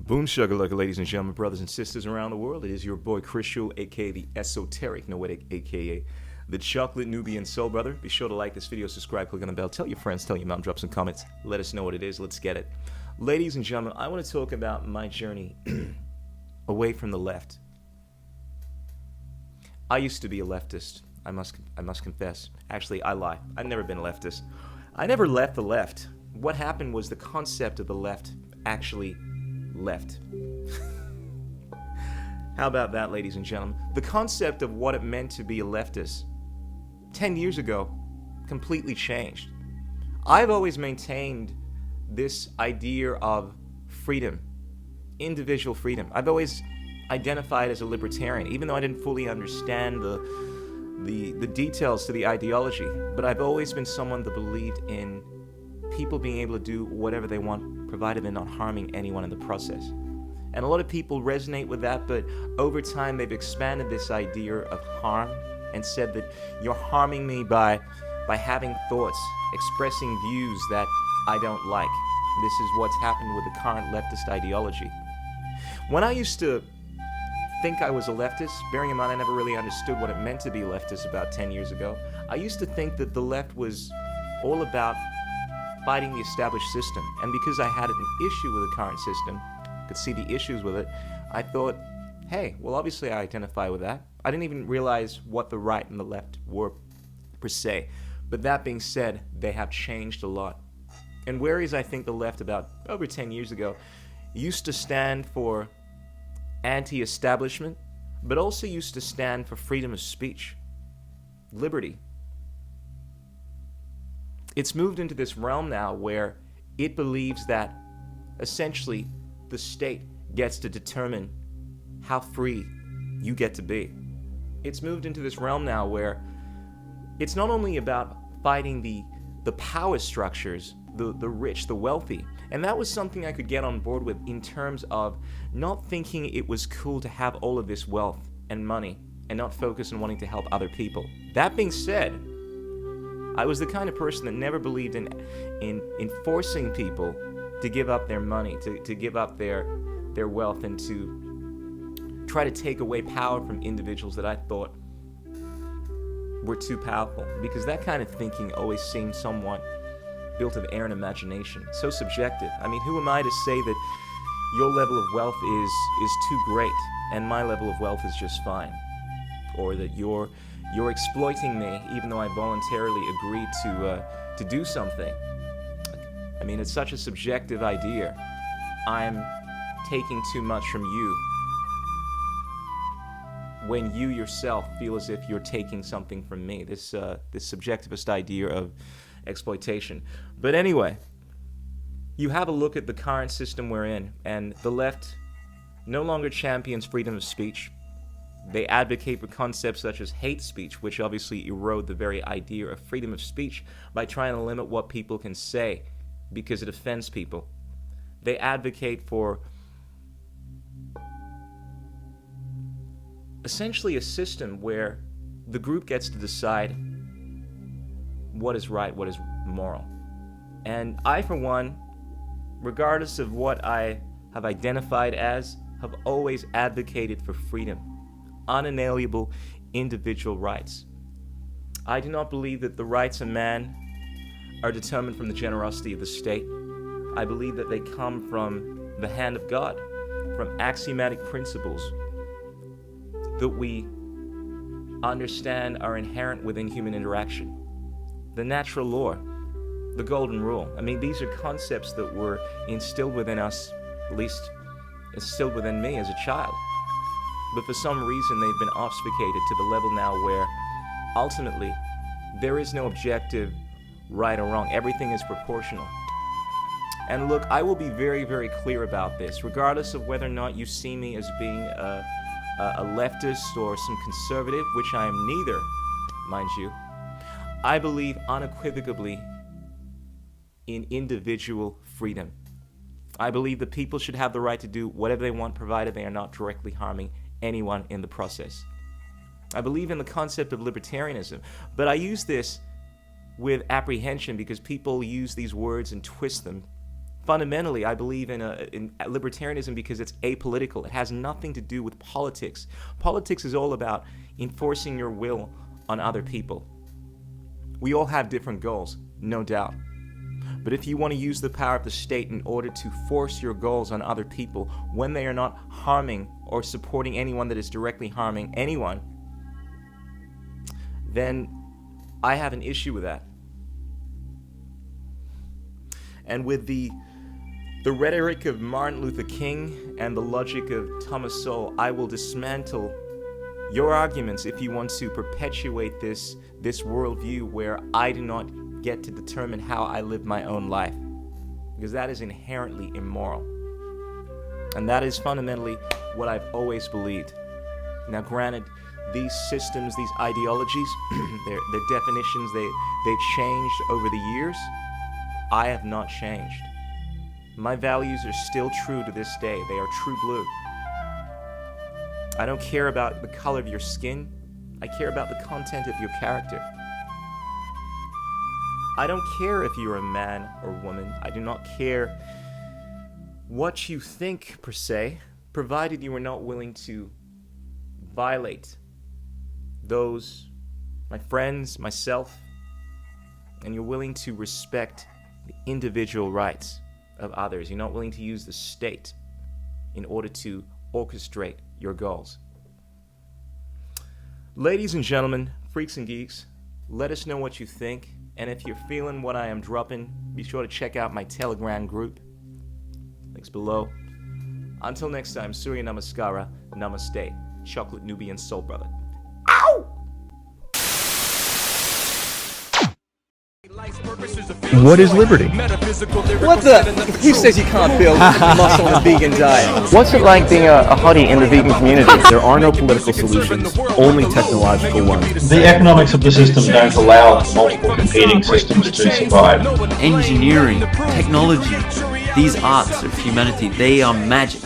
Boom shakalaka, ladies and gentlemen, brothers and sisters around the world. It is your boy Christial, aka the Esoteric Noetic, aka the Chocolate Nubian Soul Brother. Be sure to like this video, subscribe, click on the bell, tell your friends, tell your mom, drop some comments, let us know what it is, let's get it. Ladies and gentlemen, I want to talk about my journey away from the left. I used to be a leftist, I must confess. Actually, I lie. I've never been a leftist. I never left the left. What happened was the concept of the left actually left. How about that, ladies and gentlemen? The concept of what it meant to be a leftist 10 years ago completely changed. I've always maintained this idea of freedom, individual freedom. I've always identified as a libertarian, even though I didn't fully understand the details to the ideology. But I've always been someone that believed in people being able to do whatever they want, provided they're not harming anyone in the process. And a lot of people resonate with that, but over time they've expanded this idea of harm and said that you're harming me by having thoughts, expressing views that I don't like. This is what's happened with the current leftist ideology. When I used to think I was a leftist, bearing in mind I never really understood what it meant to be a leftist about 10 years ago, I used to think that the left was all about fighting the established system. And because I had an issue with the current system, could see the issues with it, I thought, hey, well, obviously I identify with that. I didn't even realize what the right and the left were per se. But that being said, they have changed a lot. And whereas I think the left about over 10 years ago used to stand for anti-establishment, but also used to stand for freedom of speech, liberty. It's moved into this realm now where it believes that essentially the state gets to determine how free you get to be. It's moved into this realm now where it's not only about fighting the power structures, the rich, the wealthy, and that was something I could get on board with in terms of not thinking it was cool to have all of this wealth and money and not focus on wanting to help other people. That being said, I was the kind of person that never believed in forcing people to give up their money, to give up their wealth, and to try to take away power from individuals that I thought were too powerful. Because that kind of thinking always seemed somewhat built of air and imagination, so subjective. I mean, who am I to say that your level of wealth is too great and my level of wealth is just fine? Or that you're exploiting me even though I voluntarily agreed to do something. I mean, it's such a subjective idea. I'm taking too much from you when you yourself feel as if you're taking something from me. This subjectivist idea of exploitation. But anyway, you have a look at the current system we're in, and the left no longer champions freedom of speech. They advocate for concepts such as hate speech, which obviously erode the very idea of freedom of speech by trying to limit what people can say because it offends people. They advocate for essentially a system where the group gets to decide what is right, what is moral. And I, for one, regardless of what I have identified as, have always advocated for freedom, unalienable individual rights. I do not believe that the rights of man are determined from the generosity of the state. I believe that they come from the hand of God, from axiomatic principles that we understand are inherent within human interaction. The natural law, the golden rule. I mean, these are concepts that were instilled within us, at least instilled within me as a child. But for some reason, they've been obfuscated to the level now where ultimately there is no objective right or wrong. Everything is proportional. And look, I will be very, very clear about this, regardless of whether or not you see me as being a leftist or some conservative, which I am neither, mind you. I believe unequivocally in individual freedom. I believe that people should have the right to do whatever they want, provided they are not directly harming anyone in the process. I believe in the concept of libertarianism, but I use this with apprehension because people use these words and twist them fundamentally, I believe in libertarianism because it's apolitical. It has nothing to do with politics. Politics is all about enforcing your will on other people. We all have different goals, no doubt. But if you want to use the power of the state in order to force your goals on other people when they are not harming or supporting anyone that is directly harming anyone, then I have an issue with that. And with the rhetoric of Martin Luther King and the logic of Thomas Sowell, I will dismantle your arguments if you want to perpetuate this worldview where I do not get to determine how I live my own life, because that is inherently immoral. And that is fundamentally what I've always believed. Now granted, these systems, these ideologies, their definitions, they've changed over the years. I have not changed. My values are still true to this day. They are true blue. I don't care about the color of your skin. I care about the content of your character. I don't care if you're a man or woman. I do not care what you think, per se, provided you are not willing to violate those, my friends, myself, and you're willing to respect the individual rights of others. You're not willing to use the state in order to orchestrate your goals. Ladies and gentlemen, freaks and geeks, let us know what you think. And if you're feeling what I am dropping, be sure to check out my Telegram group. Links below. Until next time, Surya Namaskara, Namaste. Chocolate Nubian Soul Brother. Ow! What is liberty? What the? Who says you can't build muscle on a vegan diet? What's it like being a hottie in the vegan community? There are no political solutions, only technological ones. The economics of the system don't allow multiple competing systems to survive. Engineering, technology, these arts of humanity, they are magic.